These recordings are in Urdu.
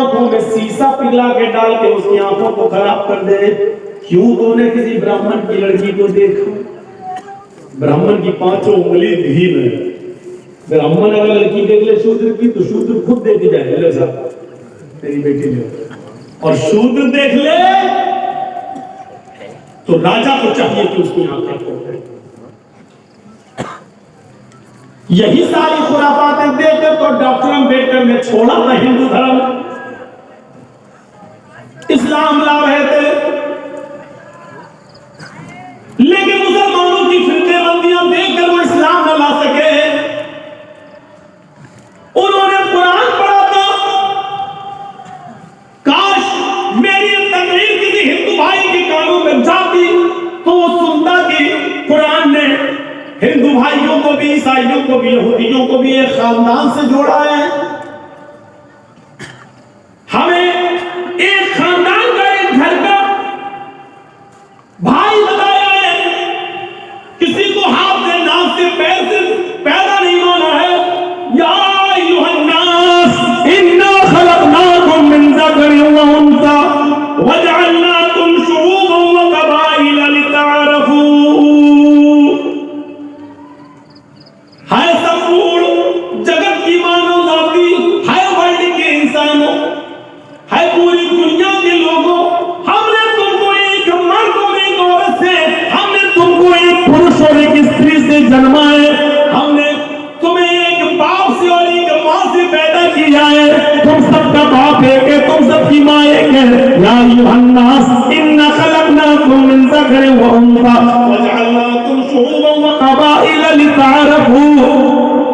آنکھوں میں سیسا پگھلا کے ڈال کے اس کی آنکھوں کو خراب کر دے. کیوں تو نے کسی برہمن کی لڑکی کو دیکھا؟ برہمن کی 5 انگلی دھی میں. برہمن اگر لڑکی دیکھ لے شودر کی تو شودر خود دے کے جائے لے صاحب تیری بیٹی لے. اور شودر دیکھ لے تو راجا کو چاہیے کہ اس کی آنکھیں کھول دے. یہی ساری خرافاتیں دیکھ کر تو ڈاکٹر امبیڈکر نے چھوڑا تھا ہندو دھرم، اسلام لا رہے تھے. لیکن مسلمانوں کی فرقے بندیاں دیکھ کر وہ اسلام نہ لا سکے. انہوں نے قرآن پڑھا تھا. کاش میری تقریر کسی ہندو بھائی کے کانوں میں جاتی تو وہ سنتا کہ قرآن نے ہندو بھائیوں کو بھی، عیسائیوں کو بھی، یہودیوں کو بھی ایک خاندان سے جوڑا ہے. ہمیں ایک خاندان کا، ایک گھر کا بھائی بتایا ہے. کسی کو ہاتھ سے، ناک سے، پیر سے پیدا نہیں مانا ہے. یا ایھا الناس انا خلقناکم من ذکر و انثی وجعلناکم شعوبا وقبائل لتعارفوا. ہے سمپورن جگت کی مانو ذاتی، ہے ورلڈ کے انسانوں، ہے پوری دنیا کے لوگوں، ہم نے تم کو ایک مرد اور ایک عورت سے، ہم نے تم کو ایک پروش اور ایک استری سے جنما ہے. ہم نے تمہیں ایک باپ سے اور ایک ماں سے پیدا کیا ہے. تم سب کا باپ ایک ہے، تم سب کی ماں ایک ہے. یا ایھا الناس انا خلقناکم من ذکر و انثی وجعلناکم شعوبا وقبائل لتعارفوا.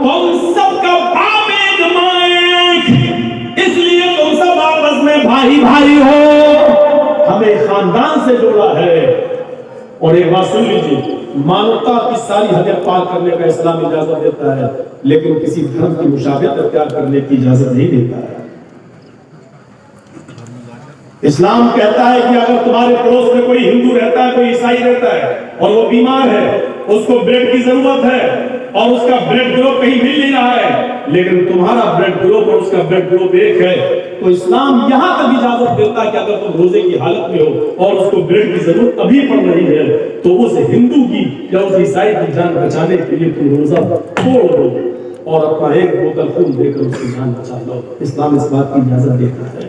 تم سب کا باپ ایک، ماں ایک، اس لیے تم سب آپس میں بھائی بھائی ہو. ہمیں خاندان سے جوڑا ہے. اور ایک بات سن لیجیے، مانوتا کی ساری حدیں پار کرنے کا اسلام اجازت دیتا ہے، لیکن کسی دھرم کی مشابہت اختیار کرنے کی اجازت نہیں دیتا ہے. اسلام کہتا ہے کہ اگر تمہارے پڑوس میں کوئی ہندو رہتا ہے، کوئی عیسائی رہتا ہے اور وہ بیمار ہے، اس کو بلڈ کی ضرورت ہے اور اس کا بلڈ گروپ کہیں مل نہیں رہا ہے، لیکن تمہارا بلڈ گروپ اور اس کا بلڈ گروپ ایک ہے، تو اسلام یہاں تک اجازت دیتا ہے کہ اگر تم روزے کی حالت میں ہو اور اس کو بلڈ کی ضرورت ابھی پڑ رہی ہے تو اس ہندو کی یا اس عیسائی کی جان بچانے کے لیے تم روزہ توڑ دو اور اپنا ایک بوتل خون دے کر اس کی جان بچا لو. اسلام اس بات کی اجازت دیتا ہے.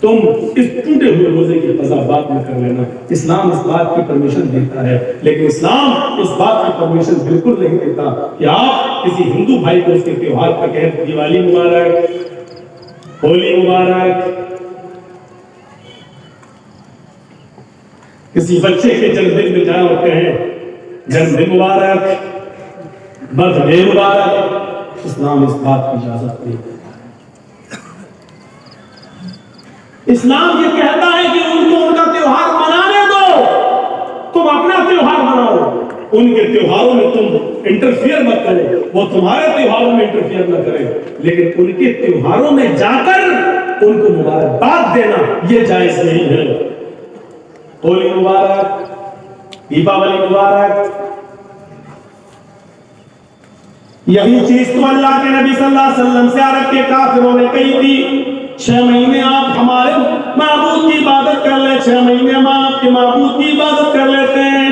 تم اس ٹوٹے ہوئے روزے کی قضا بعد میں کر لینا. اسلام اس بات کی پرمیشن دیتا ہے، لیکن اسلام اس بات کی پرمیشن بالکل نہیں دیتا کہ آپ کسی ہندو بھائی کو اس کے تہوار پر کہیں دیوالی مبارک، ہولی مبارک، کسی بچے کے جنم دن میں جائیں اور کہیں جنم دن مبارک، برتھ ڈے مبارک. اسلام اس بات کی اجازت نہیں دیتا. اسلام یہ کہتا ہے کہ ان کو ان کا تہوار منانے دو، تم اپنا تہوار مناؤ. ان کے تہواروں میں تم انٹرفیئر مت کرو، وہ تمہارے تہواروں میں انٹرفیئر نہ کریں، لیکن ان کے تہواروں میں جا کر ان کو مبارکباد دینا یہ جائز نہیں ہے. ہولی مبارک، دیپاولی مبارک، یہی چیز تو اللہ کے نبی صلی اللہ علیہ وسلم سے عرب کے کافروں نے کہی تھی. 6 مہینے آپ ہمارے معبود کی عبادت کر لیں، 6 مہینے ہم آپ کے معبود کی عبادت کر لیتے ہیں.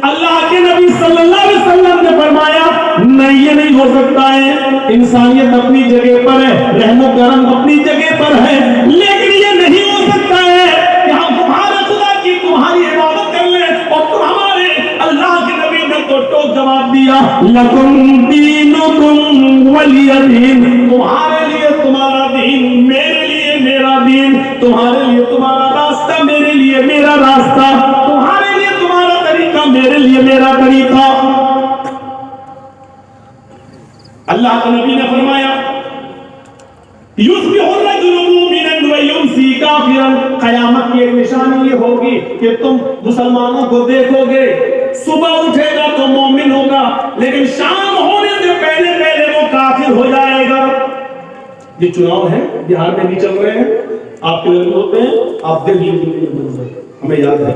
اللہ کے نبی صلی اللہ علیہ وسلم نے فرمایا نہیں، یہ نہیں ہو سکتا ہے. انسانیت اپنی جگہ پر ہے، رحم و کرم اپنی جگہ پر ہے، لیکن یہ نہیں ہو سکتا ہے کہ ہم تمہارے خدا کی تمہاری عبادت کر لیں اور تم ہمارے. اللہ کے نبی نے تو ٹوک جواب دیا، لکم دینکم ولی دین. تمہارے لیے تمہارا دین، میرے لیے میرا دین. تمہارے لیے تمہارا راستہ، میرے لیے میرا راستہ. تمہارے لیے تمہارا طریقہ، میرے لیے میرا طریقہ. اللہ کے نبی نے فرمایا یصبح الرجل مؤمنا ویمسی کافرا. قیامت کی ایک نشانی یہ ہوگی کہ تم مسلمانوں کو دیکھو گے، صبح اٹھے گا تو مومن ہوگا، لیکن شام ہونے سے پہلے پہلے وہ کافر ہو جائے گا. یہ چناؤ ہے بہار میں بھی چل رہے ہیں، آپ کے لوگ ہوتے ہیں، آپ دیکھ لیجیے منظر. ہمیں یاد ہے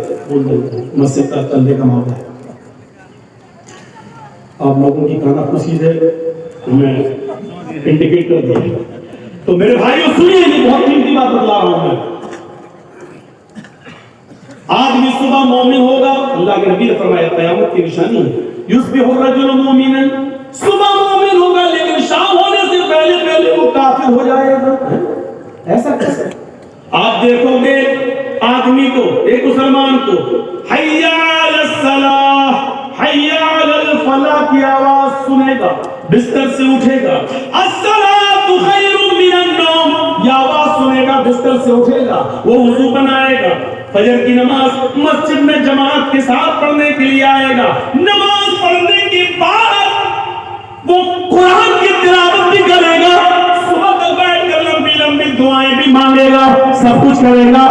مسجد کا چلنے کا معاملہ ہے. آپ لوگوں کی کانا خوشی ہے، ہمیں انڈیکیٹ کر دیا. تو میرے بھائیوں سنیے، یہ بہت قیمتی بات بتلا رہا صبح مومن ہوگا، اللہ کے نبی نے فرمایا قیامت کی نشانی ہے، یصبح الرجل مومنا، صبح مومن ہوگا لیکن شام ہونے سے پہلے پہلے وہ کافر ہو جائے گا۔ ایسا کیسے؟ آپ دیکھو گے آدمی کو، ایک مسلمان کو حی علی الصلاۃ حی علی الفلاح کی آواز سنے گا، بستر سے اٹھے گا، الصلاۃ خیر من النوم یہ آواز سنے گا، بستر سے اٹھے گا، وہ وضو بنائے گا، فجر کی نماز مسجد میں جماعت کے ساتھ پڑھنے کے لیے آئے گا، نماز پڑھنے کے بعد وہ قرآن کی تلاوت بھی کرے گا، صبح تک بیٹھ کر لمبی لمبی دعائیں بھی مانگے گا، سب کچھ کرے گا،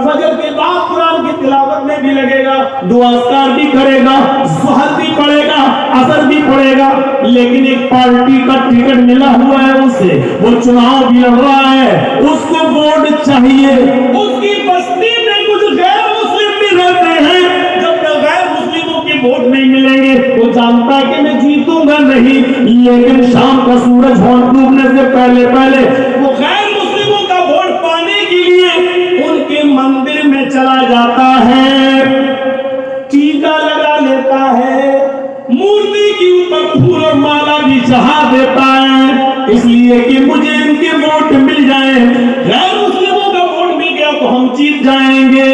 فجر کے بعد قرآن کی تلاوت میں بھی لگے گا، دعا اذکار بھی کرے گا، ظہر بھی پڑھے گا، عصر بھی پڑھے گا، لیکن ایک پارٹی کا ٹکٹ ملا ہوا ہے اسے، وہ چناؤ بھی لڑ رہا ہے، اس کو ووٹ چاہیے، اس کی بستی میں کچھ غیر مسلم بھی رہتے ہیں، جب تک غیر مسلموں کے ووٹ نہیں ملیں گے وہ جانتا ہے کہ میں جیتوں گا نہیں، لیکن شام کا سورج ڈوبنے سے پہلے پہلے وہ غیر مسلموں کا ووٹ پانے کے لیے ان کے مندر میں چلا جاتا ہے، ٹیکا لگا لیتا ہے، مورتی کے اوپر پھول اور مالا بھی چڑھا دیتا ہے، اس لیے کہ مجھے ان کے ووٹ مل جائیں، غیر مسلموں کا ووٹ مل گیا تو ہم جیت جائیں گے۔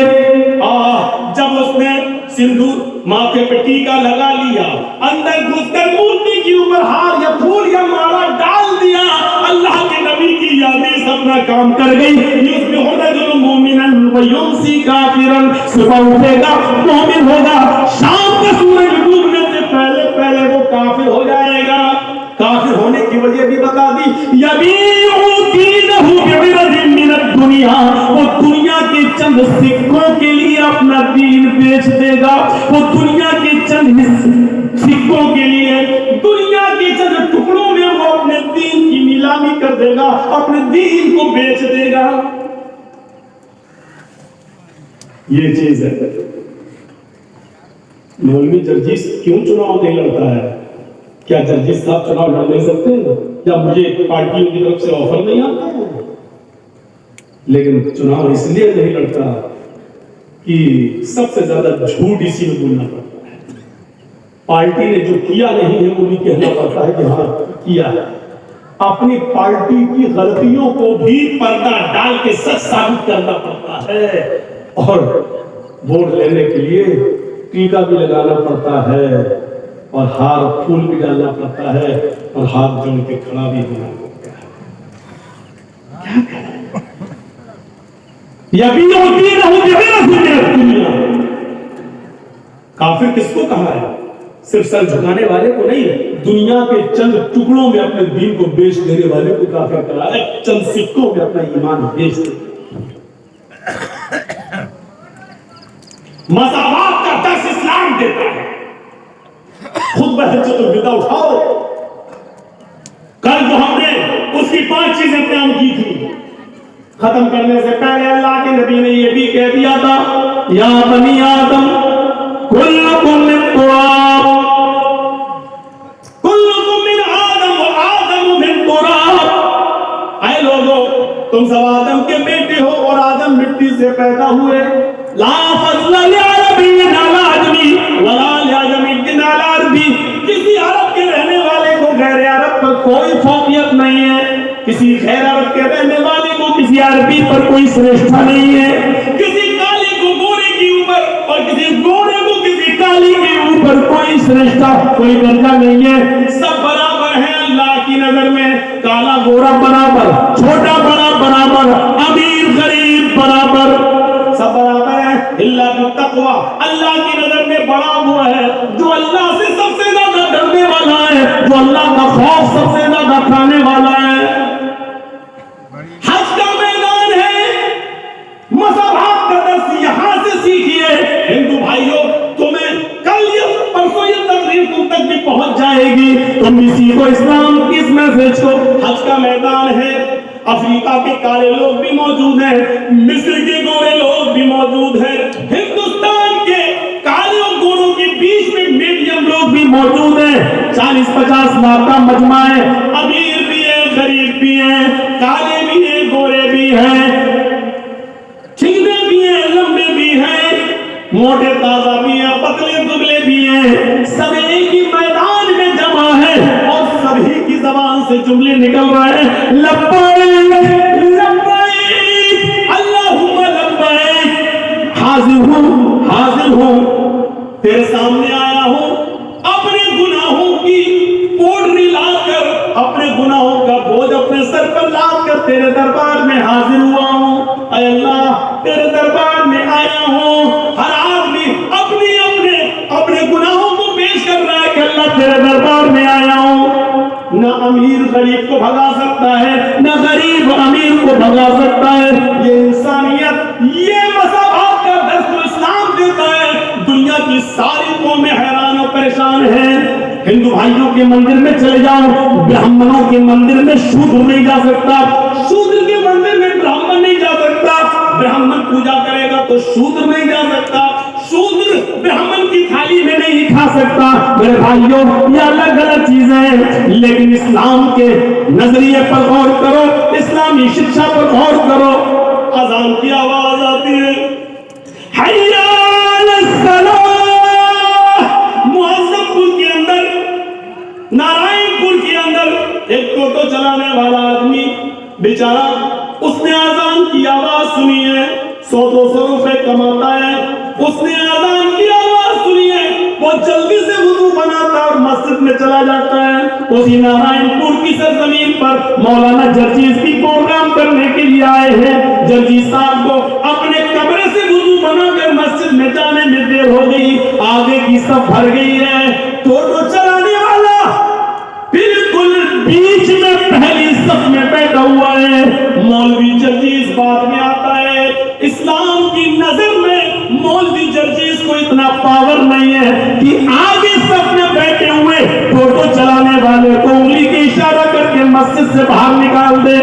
جب اس نے سندور ماتھے پہ ٹیکا لگا لیا، اندر گھس کر مورتی کے اوپر ہار یا پھول یا مالا ڈال دیا، اللہ کے نبی کی یادیں اپنا کام کر گئی، یصبح الرجل مومنا ویمسی کافرا، صبح اٹھے گا مومن ہوگا، شام کا سورج ڈوبنے سے پہلے پہلے وہ کافر ہو جائے گا۔ کافر ہونے کی وجہ بھی بتا دی، یبیع دینہ بعوض من الدنیا، وہ دنیا کے چند سکوں کے لیے اپنا دین بیچ دے گا، وہ دنیا کے چند سکوں کے لیے دنیا کے چند ٹکڑوں میں وہ اپنے دین کی نیلامی کر دے گا، اپنے دین کو بیچ دے گا۔ یہ چیز ہے۔ مولوی جرجیس کیوں چناؤ نہیں لڑتا ہے؟ کیا جرجیس صاحب چناؤ لڑ نہیں سکتے ہیں؟ کیا مجھے پارٹیوں کی طرف سے آفر نہیں آتا ہے؟ لیکن چناؤ اس لیے نہیں لڑتا کہ سب سے زیادہ جھوٹ اسی میں بولنا پڑتا ہے، پارٹی نے جو کیا نہیں ہے وہ بھی کہنا پڑتا ہے کہ ہاں کیا ہے، اپنی پارٹی کی غلطیوں کو بھی پردہ ڈال کے سچ ثابت کرنا پڑتا ہے، اور ووٹ لینے کے لیے ٹیکا بھی لگانا پڑتا ہے، اور ہار پھول بھی ڈالنا پڑتا ہے، اور ہاتھ جوڑ کے کھڑا بھی ہونا پڑتا ہے۔ کیا کریں؟ یبیع دینہ بعوض من الدنیا، کافر کس کو کہا ہے؟ صرف سر جھکانے والے کو نہیں، دنیا کے چند ٹکڑوں میں اپنے دین کو بیچ دینے والے کو کافر کہا ہے، چند سکوں میں اپنا ایمان بیچ دے۔ مساوات کا درس اسلام دیتا ہے۔ خود بحجت الوداع اٹھاؤ، کل جو ہم نے اس کی 5 چیزیں بیان کی تھی، ختم کرنے سے پہلے اللہ کے نبی نے یہ بھی کہہ دیا تھا، یا بنی آدم کلکم من تراب، کلکم من آدم و آدم من تراب، اے لوگو تم سب آدم کے بیٹے ہو اور آدم مٹی سے پیدا ہوئے، لا فضل لعربی علی عجمی ولا لعجمی علی عربی، کسی عرب کے رہنے والے کو غیر عرب پر کوئی فوقیت نہیں ہے، کسی غیر عرب کے رہنے والے کو کسی عربی پر کوئی سرشتہ نہیں ہے، کسی کالے کو گورے کے اوپر اور کسی گورے کو کسی کالی کے اوپر کوئی سرشتہ، کوئی درجہ نہیں ہے، سب برابر ہیں اللہ کی نظر میں، کالا گورا برابر، چھوٹا بڑا برابر، امیر غریب برابر، سب برابر ہیں، اللہ کا تقوی، اللہ کی نظر میں بڑا ہوا ہے جو اللہ سے سب سے زیادہ ڈرنے والا ہے، جو اللہ کا خوف سب سے زیادہ کھانے والا ہے۔ حج کا میدان ہے، مساوات کا درس یہاں سے سیکھیے۔ ہندو بھائیوں، تمہیں کل یا پرسوں یہ تقریر تم تک بھی پہنچ جائے گی، تم بھی سیکھو اسلام کی اس میسج کو۔ حج کا میدان ہے، افریقہ کے کالے لوگ بھی موجود ہیں، مصر کے گورے لوگ بھی موجود ہیں، ہندوستان کے کالے اور گوروں کے بیچ میں میڈیم لوگ بھی موجود ہیں، 40-50 لاکھ کا مجمع ہے، امیر بھی ہے، غریب بھی ہیں، کالے بھی ہیں، گورے بھی ہیں، چھینے بھی ہیں، لمبے بھی ہیں، موٹے تازہ بھی ہیں، پتلے دبلے بھی ہیں، سب ایک ہی میدان میں جمع ہے اور سبھی کی زبان سے جملے نکل رہے ہیں، لبیک لبیک اللہم لبیک، حاضر ہوں تیرے سامنے آیا ہوں، اپنے گناہوں کی پوٹلی لا کر، اپنے گناہوں کا بوجھ اپنے سر پر لاد کر تیرے دربار میں حاضر ہوا ہوں۔ اے اللہ تیرے دربار میں آیا ہوں۔ ہر آدمی اپنے گناہوں کو پیش کر رہا ہے کہ اللہ تیرے دربار میں آیا ہوں۔ نہ امیر غریب کو بھگا سکتا ہے، نہ غریب امیر کو بھگا سکتا ہے۔ یہ انسانیت، یہ مساوات کا درس تو اسلام دیتا ہے۔ دنیا کی ساری قومیں حیران و پریشان ہیں۔ ہندو بھائیوں کے مندر میں چلے جاؤ، برہمنوں کے مندر میں شودر نہیں جا سکتا، شودر کے مندر میں برہمن نہیں جا سکتا، برہمن پوجا کرے گا تو شودر نہیں جا سکتا، شودر برہمن کی تھالی میں نہیں کھا سکتا۔ میرے بھائیوں یہ الگ الگ چیزیں ہیں، لیکن اسلام کے نظریے پر غور کرو، اسلامی شکشا پر غور کرو۔ اذان کی آواز آتی ہے، حی علی الصلاۃ، معظم پور کے اندر، نارائن پور کے اندر ایک ٹوٹو چلانے والا آدمی بیچارہ، اس نے اذان کی آواز سنی ہے، 100-200 روپے کماتا ہے، اس نے اذان کی آواز سنی ہے، وہ جلدی سے وضو بناتا اور مسجد میں چلا جاتا ہے۔ اسی نارائن پور کی سرزمین پر مولانا جرجیز بھی پروگرام کرنے کے لیے آئے ہیں۔ جرجیز صاحب کو اپنے کمرے سے وضو بنا کر مسجد میں جانے میں دیر ہو گئی، آگے کی صف بھر گئی ہے، ٹوٹو چلانے والا بالکل بیچ میں پہلی صف میں بیٹھا ہوا ہے۔ مولوی جرجیز بعد میں آتا ہے۔ اسلام کی نظر میں مولوی جرجیز کو اتنا پاور نہیں ہے کہ آگے صف میں بیٹھے ہوئے ٹوٹو چلانے والے کو انگلی کی اشارہ کر کے مسجد سے باہر نکال دے،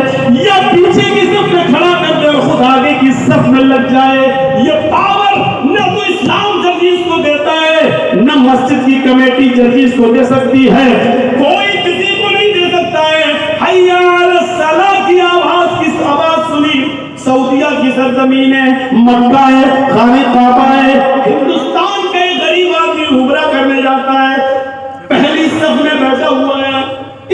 یا پیچھے کی صف میں کھڑا کر دے اور خود آگے کی صف میں لگ جائے۔ یہ پاور نہ تو اسلام جرجیز کو دیتا ہے، نہ مسجد کی کمیٹی جرجیز کو دے سکتی ہے، کوئی کسی کو نہیں دے سکتا ہے۔ حی علی الصلاۃ کی آواز سنی، سعودیہ کی سرزمین ہے، مکہ ہے، خانہ کعبہ ہے، ہندوستان کا ایک غریب آدمی عمرہ کرنے جاتا ہے، پہلی صف میں بیٹھا ہوا ہے،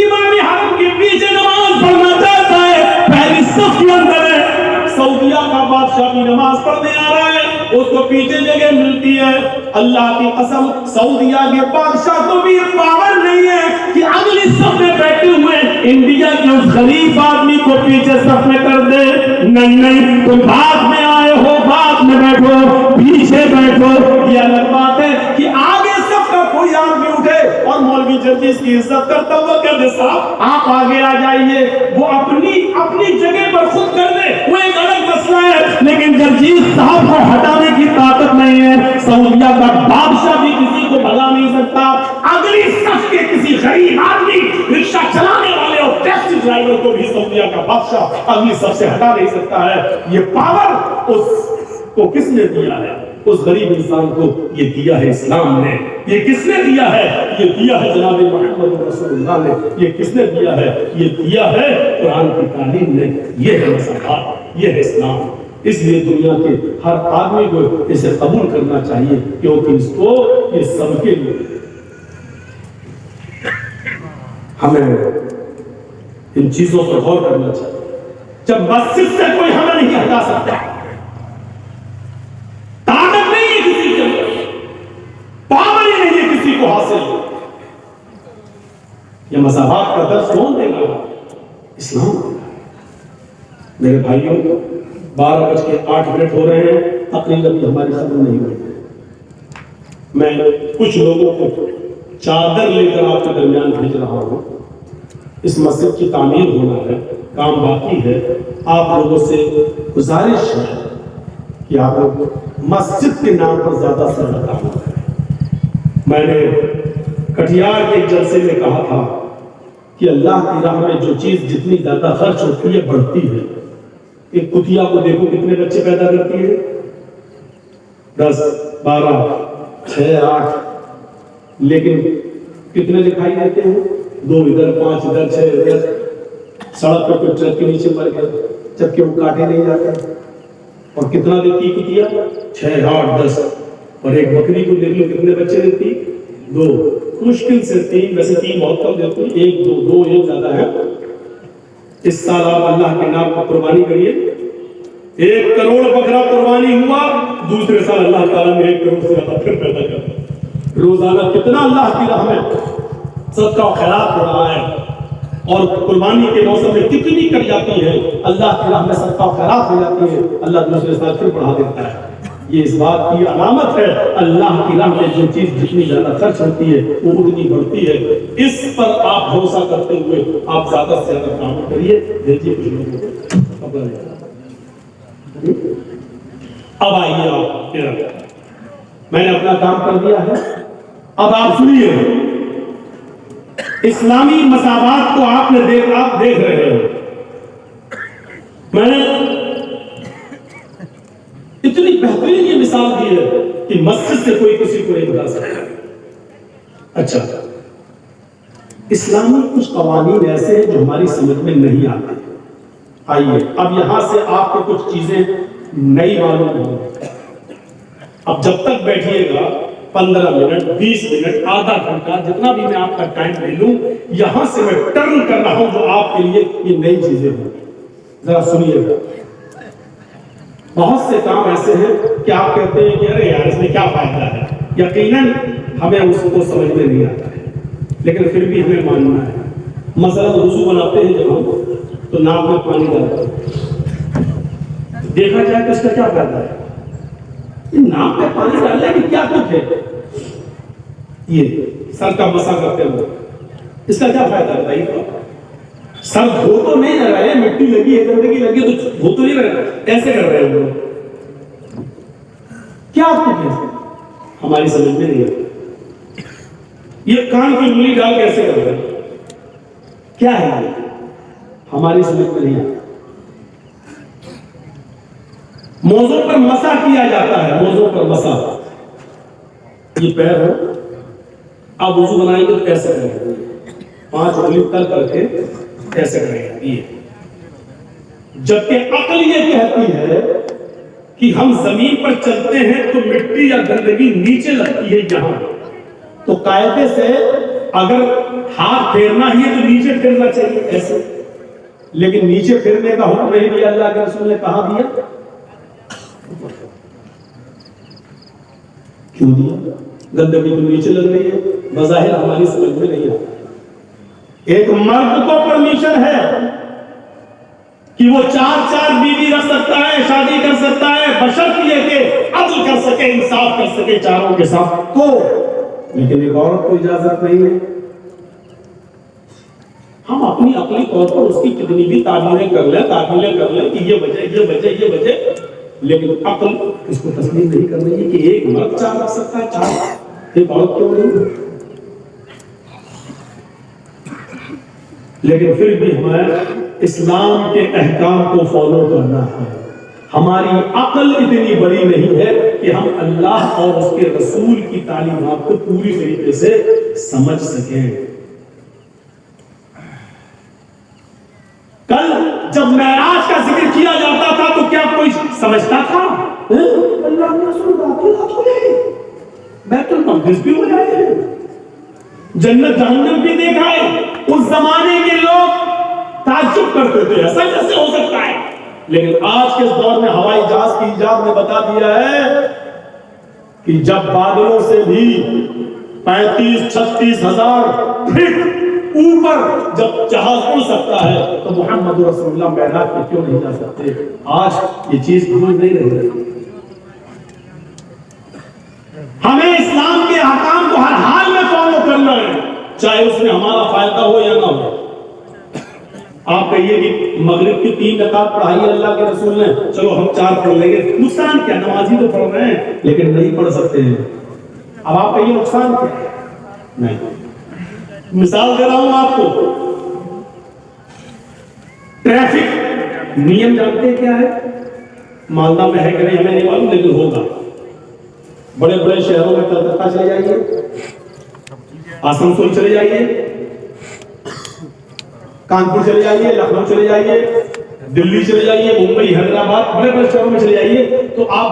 امام حرم کے پیچھے نماز پڑھنا چاہتا ہے، پہلی صف کے اندر ہے، سعودیہ کا بادشاہ بھی نماز پڑھنے آ رہا ہے، اس کو پیچھے جگہ ملتی ہے۔ اللہ کی قسم سعودیہ کے بادشاہ کو بھی پاور نہیں ہے کہ اگلی صف میں بیٹھے ہوئے انڈیا کے اس غریب آدمی کو پیچھے صف میں کر دے۔ نہیں، تم بعد میں آئے ہو، بعد میں بیٹھو، پیچھے بیٹھو۔ یہ الگ بات ہے کہ آگے صف کا کوئی آدمی اٹھے اور مولوی جرجیز کی عزت کرتا ہوا کہہ دے صاحب آپ آگے آ جائیے، وہ اپنی جگہ پر خود کر دے، وہ ایک الگ مسئلہ ہے، لیکن جرجیز صاحب کو ہٹانے کی طاقت نہیں ہے۔ سعودیہ کا بادشاہ بھی کسی کو بھگا نہیں سکتا، اگلی صف کے کسی غریب آدمی، رکشہ چلانے والے اور ٹیکسی ڈرائیور کو بھی سعودیہ کا بادشاہ اگلی صف سے ہٹا نہیں سکتا ہے۔ یہ پاور اس کو کس نے دیا ہے؟ اس غریب انسان کو یہ دیا ہے اسلام نے۔ یہ کس نے دیا ہے؟ یہ دیا ہے جناب محمد رسول اللہ نے۔ یہ کس نے دیا ہے؟ یہ دیا ہے قرآن کی تعلیم نے۔ یہ ہے مساوات، یہ ہے اسلام۔ اس لیے دنیا کے ہر آدمی کو اسے قبول کرنا چاہیے، کیونکہ اس کو یہ سب کے لیے ہمیں ان چیزوں پر غور کرنا چاہیے۔ جب مسجد سے کوئی ہمیں نہیں ہٹا سکتا، طاقت نہیں ہے کسی کے اندر، پاور ہی نہیں ہے کسی کو حاصل، یہ مساوات کا درس کون دے گا؟ اسلام۔ میرے بھائیوں، 12:08 ہو رہے ہیں، تقریر ابھی ہماری ختم نہیں ہوئی۔ میں کچھ لوگوں کو چادر لے کر آپ کے درمیان بھیج رہا ہوں۔ اس مسجد کی تعمیر ہونا ہے، کام باقی ہے۔ آپ لوگوں سے گزارش ہے کہ آپ لوگ مسجد کے نام پر زیادہ صدقہ کریں۔ میں نے کٹیہار کے ایک جلسے میں کہا تھا کہ اللہ کی راہ میں جو چیز جتنی زیادہ خرچ ہوتی ہے بڑھتی ہے۔ ایک کتیا کو دیکھو کتنے بچے پیدا کرتی ہے، 10 12 6 8، لیکن کتنے دکھائی دیتے ہیں؟ 2 ادھر 5 ادھر 6 ادھر۔ سڑک پر کوئی ٹرک کے نیچے مر گیا جبکہ وہ کاٹے نہیں جاتے۔ اور کتنا دیتی ہے کتیا؟ 6 8 10۔ اور ایک بکری کو دیکھ لو کتنے بچے دیتی؟ 2، مشکل سے 3، ویسے 3 بہت کم دیتی، 1 2 ایک زیادہ ہے۔ اس سال آپ اللہ کے نام پر قربانی کریے، 1 کروڑ بکرا قربانی ہوا، دوسرے سال اللہ تعالیٰ نے 1 کروڑ سے زیادہ پھر پیدا کر۔ روزانہ کتنا اللہ کی راہ میں صدقہ و خیرات ہو رہا ہے، اور قربانی کے موسم میں کتنی کر جاتی ہے، اللہ کی راہ میں صدقہ و خیرات ہو جاتی ہے، اللہ دوسرے سال پھر بڑھا دیتا ہے۔ یہ اس بات کی علامت ہے اللہ کی راہ میں جو چیز جتنی زیادہ خرچ ہوتی ہے وہ اتنی بڑھتی ہے۔ اس پر آپ بھروسہ کرتے ہوئے آپ زیادہ سے زیادہ کام کریے، دیکھیے کچھ لوگوں کو۔ اب آئیے آپ، میں نے اپنا کام کر دیا ہے، اب آپ سنیے، اسلامی مساوات کو آپ دیکھ رہے ہیں۔ میں نے اتنی بہترین یہ مثال دی ہے کہ مسجد سے کوئی کسی کو نہیں بتا سکتا۔ اچھا، اسلامی کچھ قوانین ایسے ہیں جو ہماری سمجھ میں نہیں آتے۔ آئیے اب یہاں سے آپ کو کچھ چیزیں نئی معلوم ہوں۔ اب جب تک بیٹھیے گا 15 منٹ 20 منٹ آدھا گھنٹہ جتنا بھی میں آپ کا ٹائم لے لوں، یہاں سے میں ٹرن کر رہا ہوں جو آپ کے لیے یہ نئی چیزیں ہوں۔ ذرا سنیے گا، بہت سے کام ایسے ہیں کہ آپ کہتے ہیں کہ ارے یار اس میں کیا فائدہ ہے، یقیناً ہمیں اس کو سمجھ میں نہیں آتا ہے، لیکن پھر بھی ہمیں ماننا ہے۔ مثلا وضو بناتے ہیں جب ہم تو ناک میں پانی ڈالتے ہیں، دیکھا جائے کہ اس کا کیا فائدہ ہے؟ ناک میں پانی ڈالنے کی کیا کچھ ہے؟ یہ سر کا مسا کرتے ہوئے اس کا کیا فائدہ ہے بھائی؟ سر دھو تو نہیں رہے، مٹی لگی ہے، گندگی لگی تو دھو تو نہیں رہے، ایسے کر رہے ہیں کیا آپ کو کیسے؟ ہماری سمجھ میں نہیں آتا۔ یہ کان کی انگلی ڈال کے ایسے کر رہے ہیں، کیا ہے یہ؟ ہماری سمجھ میں نہیں آتا۔ موزوں پر مسا کیا جاتا ہے، موزوں پر مسا، یہ پیر ہے، آپ وضو بنائیں گے تو ایسے کریں گے، 5 انگلی تل کر کے ایسے کریں گے یہ۔ جبکہ عقل یہ کہتی ہے کہ ہم زمین پر چلتے ہیں تو مٹی یا گندگی نیچے لگتی ہے یہاں، تو قاعدے سے اگر ہاتھ پھیرنا ہی ہے تو نیچے پھیرنا چاہیے ایسے، لیکن نیچے پھیرنے کا حکم نہیں دیا اللہ کے رسول نے، کہاں دیا؟ کیوں دیا؟ گندگی تو نیچے لگ رہی ہے، بظاہر ہماری سمجھ میں نہیں آتا۔ ایک مرد کو پرمیشن ہے کہ وہ 4 بیوی رکھ سکتا ہے، شادی کر سکتا ہے، بشرط یہ کہ عدل کر سکے، انصاف کر سکے چاروں کے ساتھ تو، لیکن ایک عورت کو اجازت نہیں ہے۔ ہم اپنی عقلی طور پر اس کی کتنی بھی تعبیریں کر لیں کہ یہ وجہ، لیکن عقل اس کو تسلیم نہیں کر رہی ہے کہ ایک مرد 4 رکھ سکتا ہے، 4 ایک عورت کیوں نہیں؟ لیکن پھر بھی ہمیں اسلام کے احکام کو فالو کرنا ہے۔ ہماری عقل اتنی بڑی نہیں ہے کہ ہم اللہ اور اس کے رسول کی تعلیمات کو پوری طریقے سے سمجھ سکیں۔ کل جب معراج کا ذکر کیا جاتا تھا تو کیا کوئی سمجھتا تھا؟ اللہ کے رسول باقیات ہو گئے، بیت المقدس بھی ہو جائے، جنت جہنم بھی دیکھا ہے۔ اس زمانے کے لوگ تعجب کرتے تھے ایسا کیسے ہو سکتا ہے، لیکن آج کے دور میں ہوائی جہاز کی ایجاد نے بتا دیا ہے کہ جب بادلوں سے بھی 35-36 ہزار فٹ اوپر جب جہاز اڑ سکتا ہے تو محمد رسول اللہ معراج پہ کیوں نہیں جا سکتے؟ آج یہ چیز سمجھ نہیں رہی۔ ہمیں اسلام کے احکام کو ہر حال میں فالو کرنا ہے، چاہے اس میں ہمارا فائدہ ہو یا نہ ہو۔ آپ کہیے کہ مغرب کی 3 رکعت پڑھائی اللہ کے رسول نے، چلو ہم 4 پڑھ لیں گے، نقصان کیا؟ نمازی تو پڑھ رہے ہیں لیکن نہیں پڑھ سکتے ہیں۔ اب آپ کہیے نقصان کیا؟ نہیں، مثال دے رہا ہوں آپ کو، ٹریفک نیم جانتے ہیں کیا ہے؟ مالدہ میں ہے کہ نہیں ہمیں نہیں معلوم، لیکن ہوگا۔ بڑے بڑے شہروں میں کلکتہ چلے جائیے، آسنسول چلے جائیے، کانپور چلے جائیے، لکھنؤ چلے جائیے، دلی چلے جائیے، ممبئی، حیدرآباد، بڑے بڑے شہروں میں چلے جائیے تو آپ